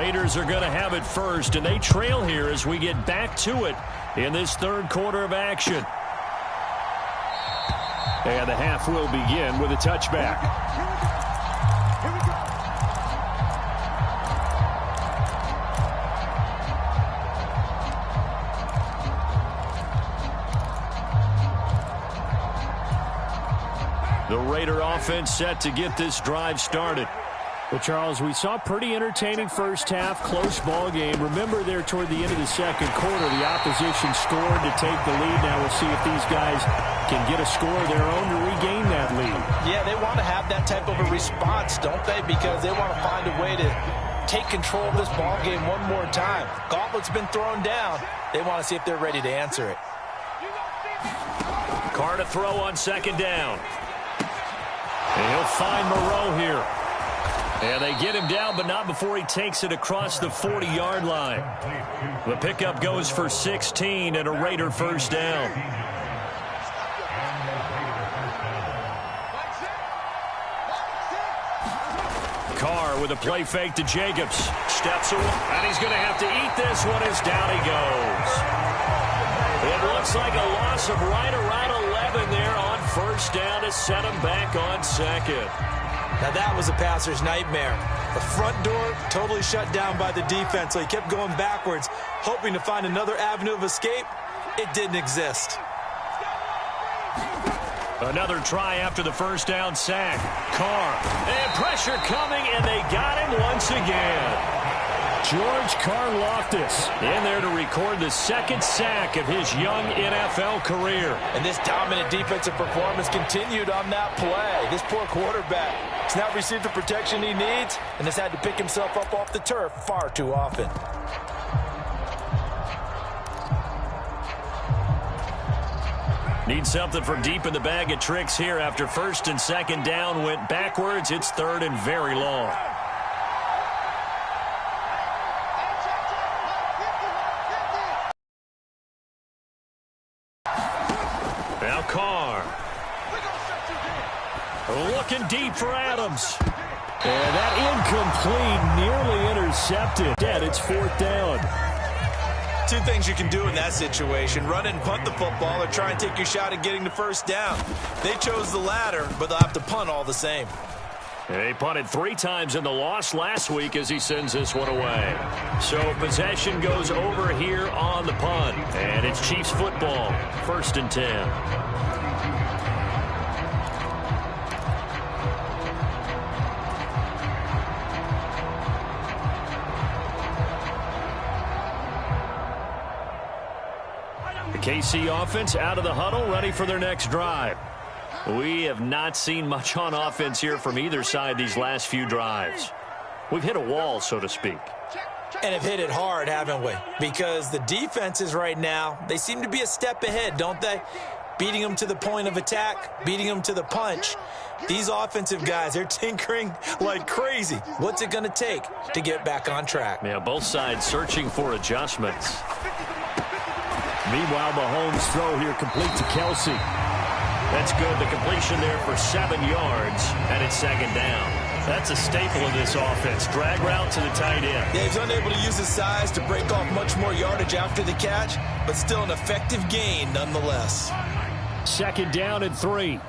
Raiders are going to have it first, and they trail here as we get back to it in this third quarter of action. And the half will begin with a touchback. The Raider offense set to get this drive started. Well, Charles, we saw a pretty entertaining first half, close ball game. Remember there toward the end of the second quarter, the opposition scored to take the lead. Now we'll see if these guys can get a score of their own to regain that lead. Yeah, they want to have that type of a response, don't they? Because they want to find a way to take control of this ball game one more time. Gauntlet's been thrown down. They want to see if they're ready to answer it. Carr to throw on second down. And he'll find Moreau here. And they get him down, but not before he takes it across the 40-yard line. The pickup goes for 16 and a Raider first down. Carr with a play fake to Jacobs. Steps away, and he's going to have to eat this one as down he goes. It looks like a loss of right around 11 there on first down to set him back on second. Now that was a passer's nightmare. The front door totally shut down by the defense, so he kept going backwards, hoping to find another avenue of escape. It didn't exist. Another try after the first down sack. Carr, and pressure coming, and they got him once again. George Karlaftis in there to record the second sack of his young NFL career. And this dominant defensive performance continued on that play. This poor quarterback has not received the protection he needs and has had to pick himself up off the turf far too often. Need something from deep in the bag of tricks here after first and second down went backwards. It's third and very long. Now Carr. Looking deep for Adams. And that incomplete, nearly intercepted. Dead, it's fourth down. Two things you can do in that situation: run and punt the football, or try and take your shot at getting the first down. They chose the latter, but they'll have to punt all the same. They punted 3 times in the loss last week as he sends this one away. So possession goes over here on the punt. And it's Chiefs football, first and 10. The KC offense out of the huddle, ready for their next drive. We have not seen much on offense here from either side these last few drives. We've hit a wall, so to speak. And have hit it hard, haven't we? Because the defenses right now, they seem to be a step ahead, don't they? Beating them to the point of attack, beating them to the punch. These offensive guys, they're tinkering like crazy. What's it going to take to get back on track? Yeah, both sides searching for adjustments. Meanwhile, Mahomes' throw here complete to Kelsey. That's good. The completion there for 7 yards, and it's second down. That's a staple of this offense. Drag route to the tight end. Yeah, he's unable to use his size to break off much more yardage after the catch, but still an effective gain nonetheless. Second down and 3.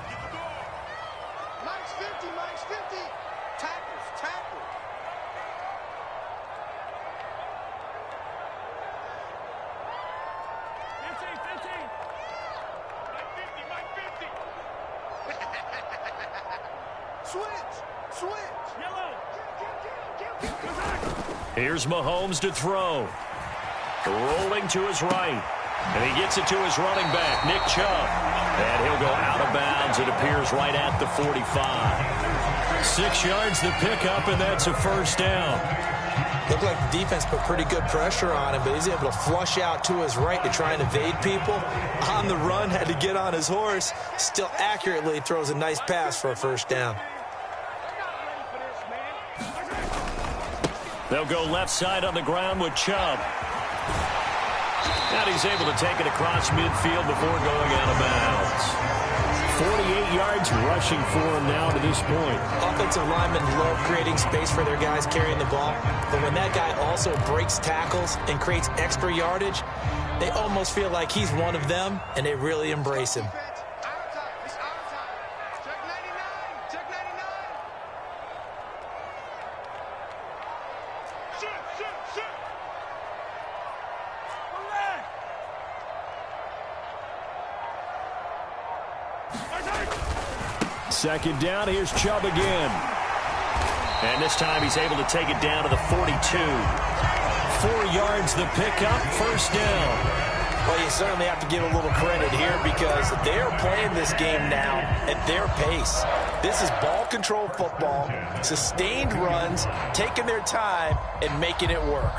Here's Mahomes to throw. Rolling to his right. And he gets it to his running back, Nick Chubb. And he'll go out of bounds, it appears, right at the 45. 6 yards the pickup, and that's a first down. Looked like the defense put pretty good pressure on him, but he's able to flush out to his right to try and evade people. On the run, had to get on his horse. Still accurately throws a nice pass for a first down. They'll go left side on the ground with Chubb. And he's able to take it across midfield before going out of bounds. 48 yards rushing for him now to this point. Offensive linemen love creating space for their guys carrying the ball. But when that guy also breaks tackles and creates extra yardage, they almost feel like he's one of them, and they really embrace him. Second down, here's Chubb again. And this time he's able to take it down to the 42. 4 yards the pickup, first down. Well, you certainly have to give a little credit here because they're playing this game now at their pace. This is ball control football, sustained runs, taking their time and making it work.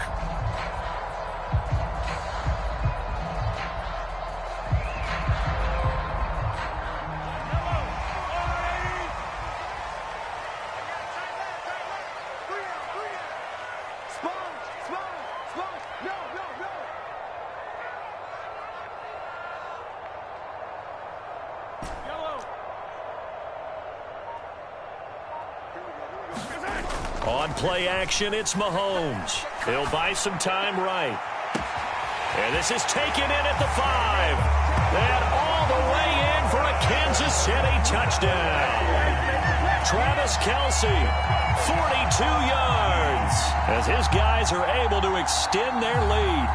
On play action, it's Mahomes. He'll buy some time right. And this is taken in at the 5. And all the way in for a Kansas City touchdown. Travis Kelce, 42 yards, as his guys are able to extend their lead.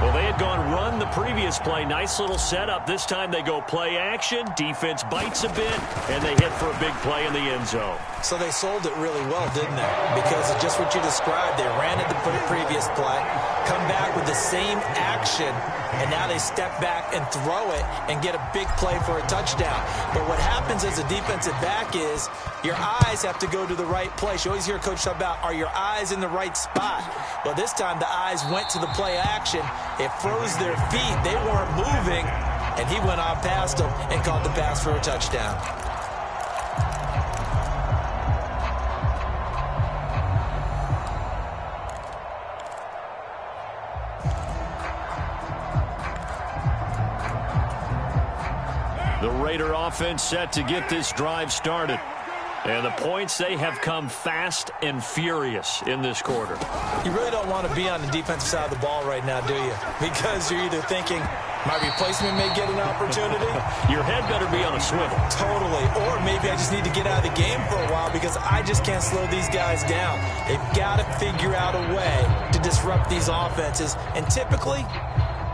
Well, they had gone run the previous play. Nice little setup. This time they go play action. Defense bites a bit, and they hit for a big play in the end zone. So they sold it really well, didn't they? Because it's just what you described. They ran it the previous play, come back with the same action, and now they step back and throw it and get a big play for a touchdown. But what happens as a defensive back is your eyes have to go to the right place. You always hear Coach talk about, are your eyes in the right spot? Well, this time the eyes went to the play action. It froze their feet. They weren't moving, and he went on past them and caught the pass for a touchdown. The Raider offense set to get this drive started. And the points, they have come fast and furious in this quarter. You really don't want to be on the defensive side of the ball right now, do you? Because you're either thinking, my replacement may get an opportunity. Your head better be on a swivel. Totally. Or maybe I just need to get out of the game for a while because I just can't slow these guys down. They've got to figure out a way to disrupt these offenses. And typically,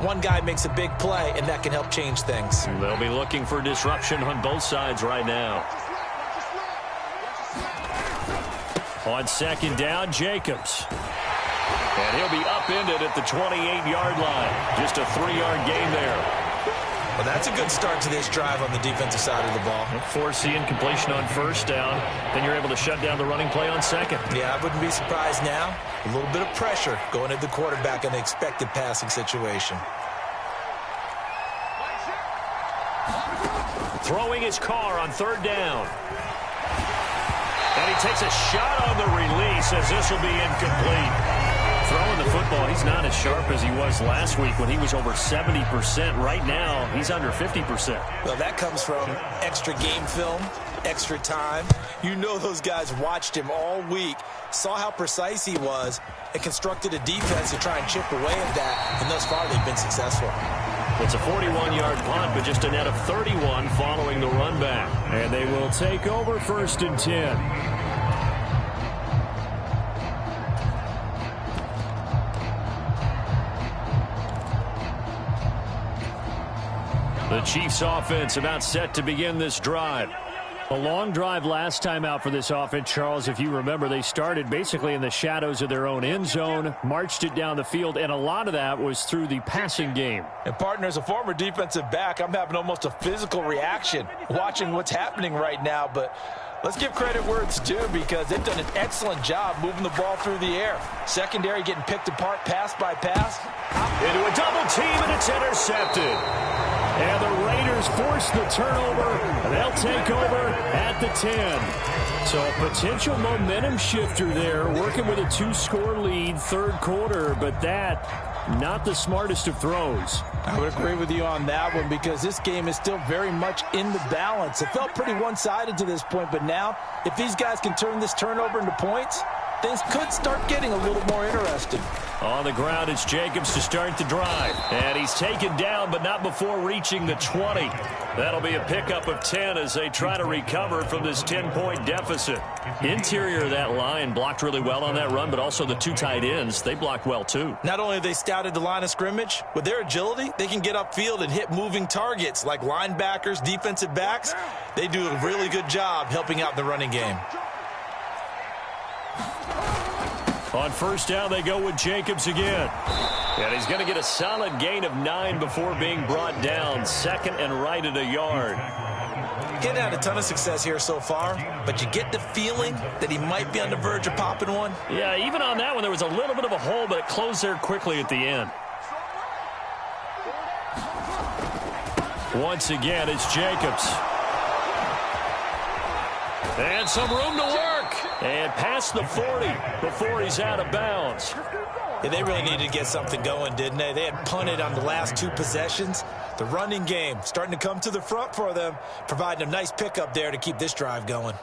one guy makes a big play, and that can help change things. They'll be looking for disruption on both sides right now. On second down, Jacobs. And he'll be upended at the 28-yard line. Just a 3-yard gain there. Well, that's a good start to this drive on the defensive side of the ball. Force the incompletion on first down. Then you're able to shut down the running play on second. Yeah, I wouldn't be surprised now. A little bit of pressure going at the quarterback in an expected passing situation. Throwing his car on third down. And he takes a shot on the release as this will be incomplete. Throwing the football, he's not as sharp as he was last week when he was over 70%. Right now, he's under 50%. Well, that comes from extra game film, extra time. You know those guys watched him all week, saw how precise he was, and constructed a defense to try and chip away at that. And thus far, they've been successful. It's a 41-yard punt, but just a net of 31 following the run back. And they will take over first and 10. The Chiefs offense about set to begin this drive. A long drive last time out for this offense, Charles. If you remember, they started basically in the shadows of their own end zone, marched it down the field, and a lot of that was through the passing game. And partner, as a former defensive back, I'm having almost a physical reaction watching what's happening right now. But let's give credit where it's due because they've done an excellent job moving the ball through the air. Secondary getting picked apart pass by pass. Into a double team, and it's intercepted. And the Raiders force the turnover, and they'll take over at the 10. So a potential momentum shifter there, working with a 2-score lead, third quarter, but that not the smartest of throws. I would agree with you on that one because this game is still very much in the balance. It felt pretty one-sided to this point, but now if these guys can turn this turnover into points, things could start getting a little more interesting. On the ground, it's Jacobs to start the drive. And he's taken down, but not before reaching the 20. That'll be a pickup of 10 as they try to recover from this 10-point deficit. Interior of that line blocked really well on that run, but also the two tight ends, they blocked well too. Not only have they scouted the line of scrimmage, with their agility, they can get upfield and hit moving targets like linebackers, defensive backs. They do a really good job helping out the running game. On first down, they go with Jacobs again. And he's going to get a solid gain of 9 before being brought down. Second and right at a yard. He hadn't had a ton of success here so far, but you get the feeling that he might be on the verge of popping one. Yeah, even on that one, there was a little bit of a hole, but it closed there quickly at the end. Once again, it's Jacobs. And some room to work. And past the 40 before he's out of bounds. Yeah, they really needed to get something going, didn't they? They had punted on the last 2 possessions. The running game starting to come to the front for them, providing a nice pickup there to keep this drive going.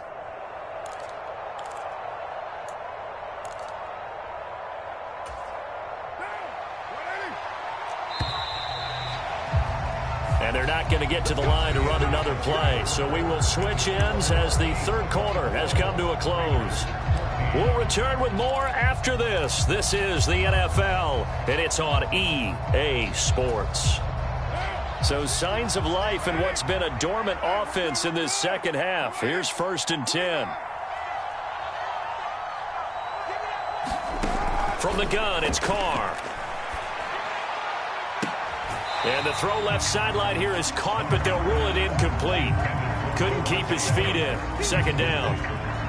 And they're not going to get to the line to run another play. So we will switch ends as the third quarter has come to a close. We'll return with more after this. This is the NFL, and it's on EA Sports. So signs of life in what's been a dormant offense in this second half. Here's 1st and 10. From the gun, it's Carr. And the throw left sideline here is caught, but they'll rule it incomplete. Couldn't keep his feet in. Second down.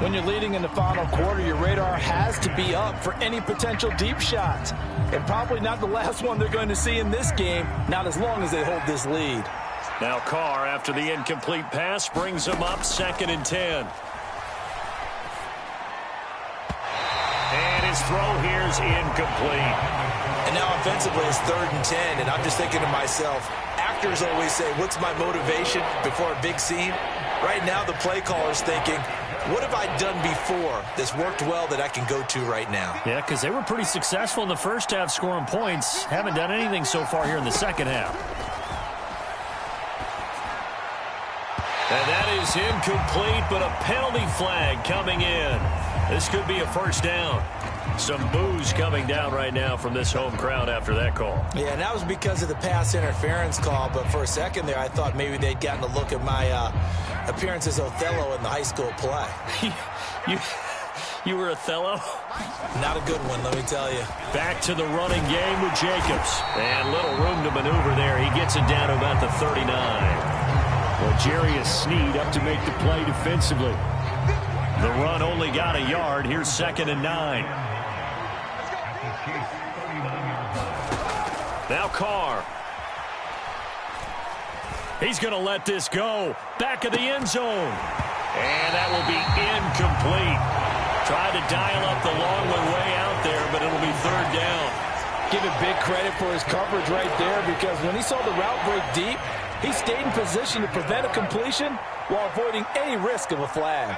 When you're leading in the final quarter, your radar has to be up for any potential deep shots. And probably not the last one they're going to see in this game, not as long as they hold this lead. Now Carr, after the incomplete pass, brings him up 2nd and 10. And his throw here is incomplete. And now offensively it's 3rd and 10, and I'm just thinking to myself, actors always say, what's my motivation before a big scene? Right now the play caller's thinking, what have I done before that's worked well that I can go to right now? Yeah, because they were pretty successful in the first half scoring points. Haven't done anything so far here in the second half. And that is incomplete, but a penalty flag coming in. This could be a first down. Some boos coming down right now from this home crowd after that call. Yeah, and that was because of the pass interference call, but for a second there I thought maybe they'd gotten a look at my appearance as Othello in the high school play. You were Othello? Not a good one, let me tell you. Back to the running game with Jacobs. And little room to maneuver there. He gets it down to about the 39. Well, Jarius Sneed up to make the play defensively. The run only got a yard. Here's 2nd and 9. Now Carr. He's going to let this go. Back of the end zone. And that will be incomplete. Tried to dial up the long one way out there, but it'll be 3rd down. Give it big credit for his coverage right there because when he saw the route break deep, he stayed in position to prevent a completion while avoiding any risk of a flag.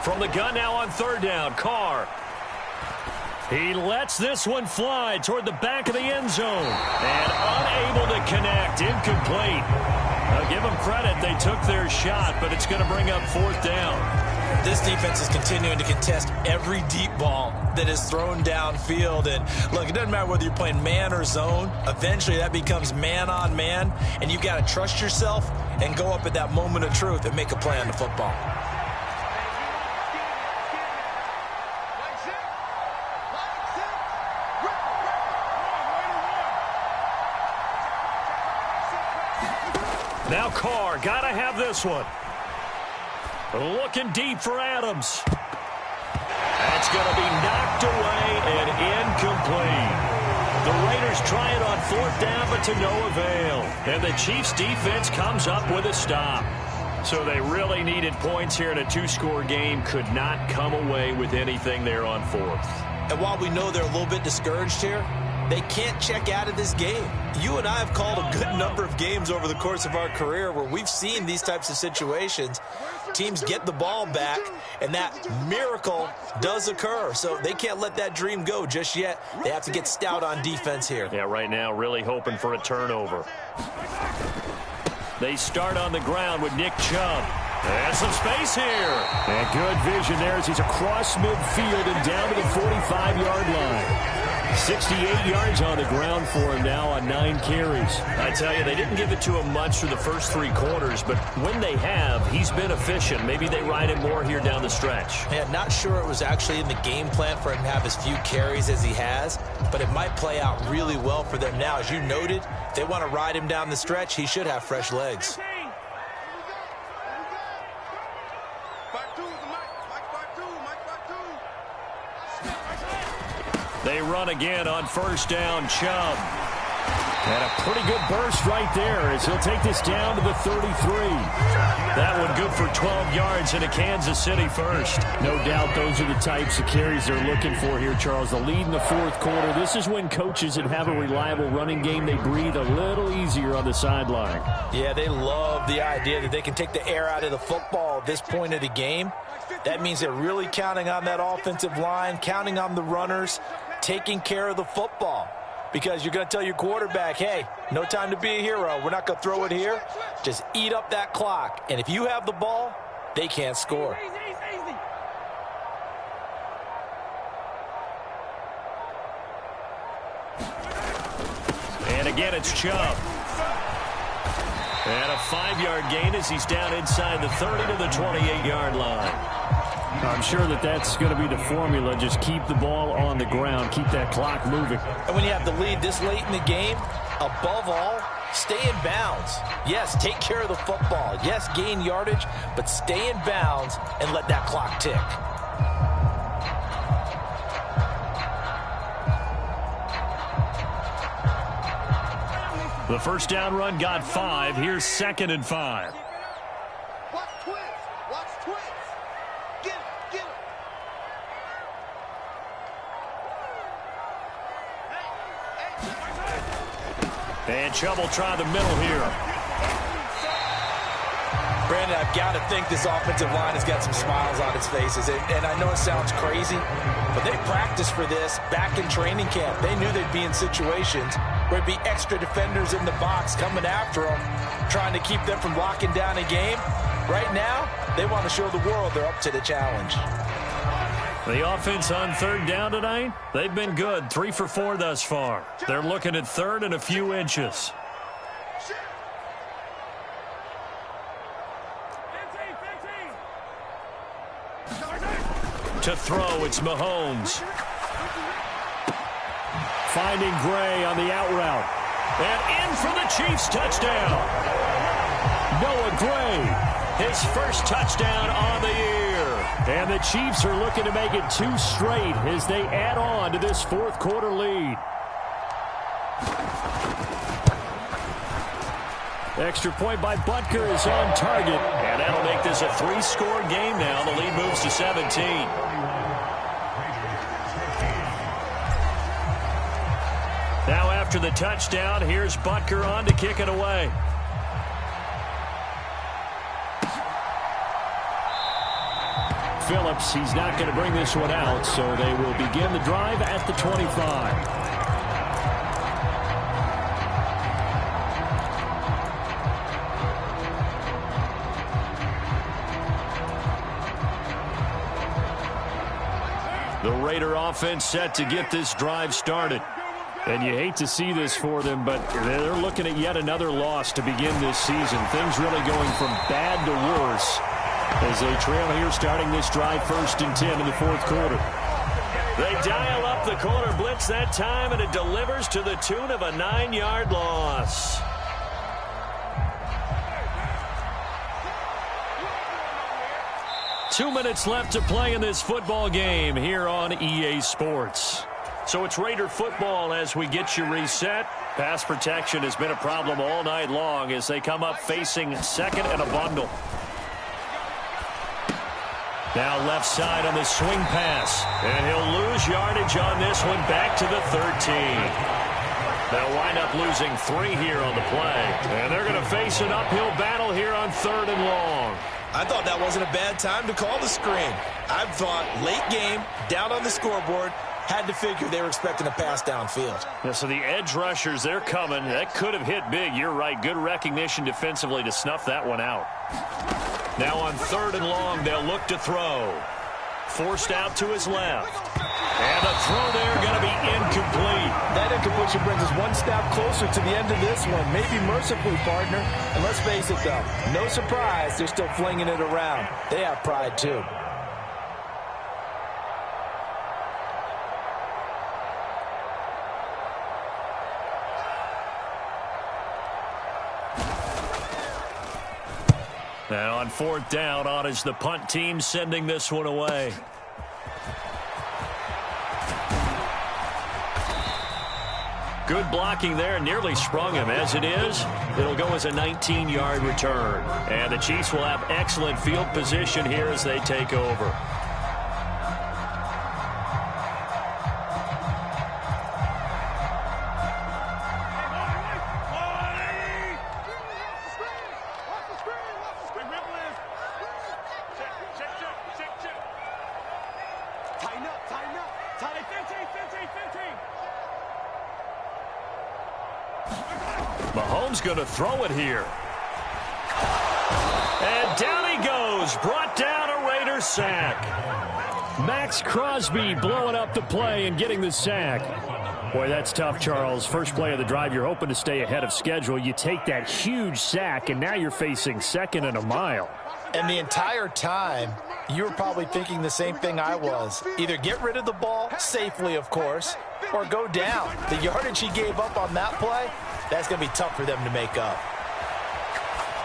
From the gun now on 3rd down, Carr. He lets this one fly toward the back of the end zone. And unable to connect, incomplete. Now give them credit, they took their shot, but it's going to bring up 4th down. This defense is continuing to contest every deep ball that is thrown downfield. And look, it doesn't matter whether you're playing man or zone. Eventually that becomes man on man, and you've got to trust yourself and go up at that moment of truth and make a play on the football. Now Carr, got to have this one. Looking deep for Adams. That's going to be knocked away and incomplete. The Raiders try it on 4th down, but to no avail. And the Chiefs' defense comes up with a stop. So they really needed points here in a two-score game. Could not come away with anything there on fourth. And while we know they're a little bit discouraged here, they can't check out of this game. You and I have called a good number of games over the course of our career where we've seen these types of situations. Teams get the ball back, and that miracle does occur. So they can't let that dream go just yet. They have to get stout on defense here. Yeah, right now really hoping for a turnover. They start on the ground with Nick Chubb. And some space here. And good vision there as he's across midfield and down to the 45-yard line. 68 yards on the ground for him now on 9 carries. I tell you, they didn't give it to him much through the first 3 quarters, but when they have, he's been efficient. Maybe they ride him more here down the stretch. Yeah, not sure it was actually in the game plan for him to have as few carries as he has, but it might play out really well for them now. As you noted, if they want to ride him down the stretch, he should have fresh legs. They run again on first down. Chubb. And a pretty good burst right there as he'll take this down to the 33. That one good for 12 yards into Kansas City first. No doubt those are the types of carries they're looking for here, Charles. The lead in the fourth quarter. This is when coaches that have a reliable running game, they breathe a little easier on the sideline. Yeah, they love the idea that they can take the air out of the football at this point of the game. That means they're really counting on that offensive line, counting on the runners, taking care of the football. Because you're going to tell your quarterback, hey, no time to be a hero. We're not going to throw it here. Just eat up that clock. And if you have the ball, they can't score. And again, it's Chubb. And a 5-yard gain as he's down inside the 30 to the 28-yard line. I'm sure that's going to be the formula. Just keep the ball on the ground. Keep that clock moving. And when you have the lead this late in the game, above all, stay in bounds. Yes, take care of the football. Yes, gain yardage, but stay in bounds and let that clock tick. The first down run got 5. Here's 2nd and 5. And Chubb will try the middle here. Brandon, I've got to think this offensive line has got some smiles on its faces. And I know it sounds crazy, but they practiced for this back in training camp. They knew they'd be in situations where it'd be extra defenders in the box coming after them, trying to keep them from locking down a game. Right now, they want to show the world they're up to the challenge. The offense on 3rd down tonight, they've been good. 3 for 4 thus far. They're looking at 3rd and a few inches. To throw, it's Mahomes. Finding Gray on the out route. And in for the Chiefs touchdown. Noah Gray, his first touchdown on the year. And the Chiefs are looking to make it 2 straight as they add on to this fourth quarter lead. Extra point by Butker is on target. And that'll make this a 3-score game now. The lead moves to 17. Now after the touchdown, here's Butker on to kick it away. Phillips, he's not going to bring this one out, so they will begin the drive at the 25. The Raider offense set to get this drive started. And you hate to see this for them, but they're looking at yet another loss to begin this season. Things really going from bad to worse as they trail here starting this drive 1st and 10 in the fourth quarter. They dial up the corner blitz that time, and it delivers to the tune of a 9-yard loss. Two minutes left to play in this football game here on EA Sports. So it's Raider football as we get you reset. Pass protection has been a problem all night long as they come up facing 2nd and a bundle. Now left side on the swing pass. And he'll lose yardage on this one back to the 13. They'll wind up losing 3 here on the play. And they're going to face an uphill battle here on 3rd and long. I thought that wasn't a bad time to call the screen. I thought late game, down on the scoreboard, had to figure they were expecting a pass downfield. Yeah, so the edge rushers, they're coming. That could have hit big. You're right. Good recognition defensively to snuff that one out. Now on 3rd and long, they'll look to throw. Forced out to his left. And the throw there going to be incomplete. That incompletion brings us one step closer to the end of this one. Maybe mercifully, partner. And let's face it, though. No surprise, they're still flinging it around. They have pride, too. Now on 4th down, on is the punt team sending this one away. Good blocking there, nearly sprung him. As it is, it'll go as a 19-yard return. And the Chiefs will have excellent field position here as they take over. Mahomes going to throw it here. And down he goes. Brought down a Raider sack. Max Crosby blowing up the play and getting the sack. Boy, that's tough, Charles. First play of the drive, you're hoping to stay ahead of schedule. You take that huge sack, and now you're facing 2nd and a mile. And the entire time, you were probably thinking the same thing I was. Either get rid of the ball, safely, of course, or go down. The yardage he gave up on that play, that's going to be tough for them to make up.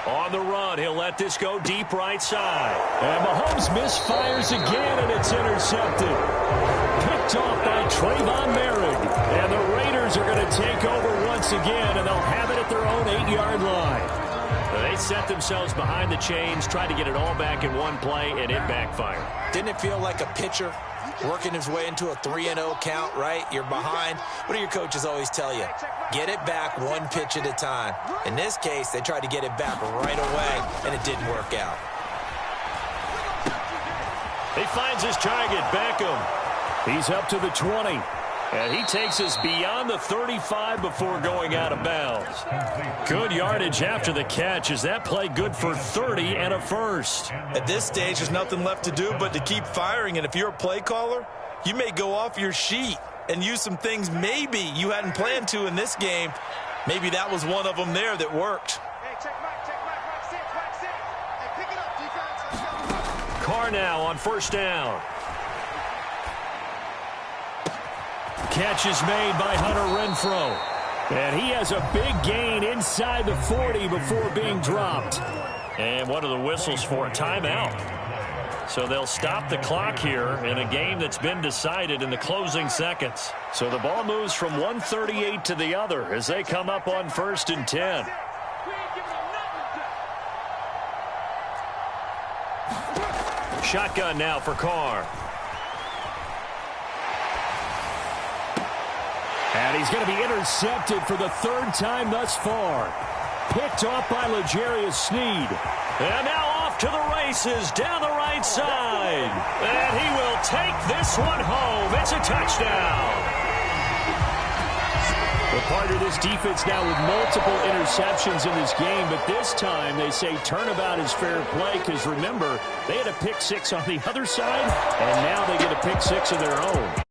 On the run, he'll let this go deep right side. And Mahomes misfires again, and it's intercepted. Picked off by Trayvon Merrick. And the Raiders are going to take over once again, and they'll have it at their own 8-yard line. They set themselves behind the chains, tried to get it all back in one play, and it backfired. Didn't it feel like a pitcher working his way into a 3-0 count, right? You're behind. What do your coaches always tell you? Get it back one pitch at a time. In this case, they tried to get it back right away, and it didn't work out. He finds his target, Beckham. He's up to the 20. And he takes us beyond the 35 before going out of bounds. Good yardage after the catch. Is that play good for 30 and a first? At this stage, there's nothing left to do but to keep firing. And if you're a play caller, you may go off your sheet and use some things maybe you hadn't planned to in this game. Maybe that was one of them there that worked. Carr now on 1st down. Catch is made by Hunter Renfrow. And he has a big gain inside the 40 before being dropped. And what are the whistles for? Timeout. So they'll stop the clock here in a game that's been decided in the closing seconds. So the ball moves from 138 to the other as they come up on 1st and 10. Shotgun now for Carr. And he's going to be intercepted for the 3rd time thus far. Picked off by L'Jarius Sneed. And now off to the races down the right side. And he will take this one home. It's a touchdown. Well, part of this defense now with multiple interceptions in this game, but this time they say turnabout is fair play because, remember, they had a pick 6 on the other side, and now they get a pick 6 of their own.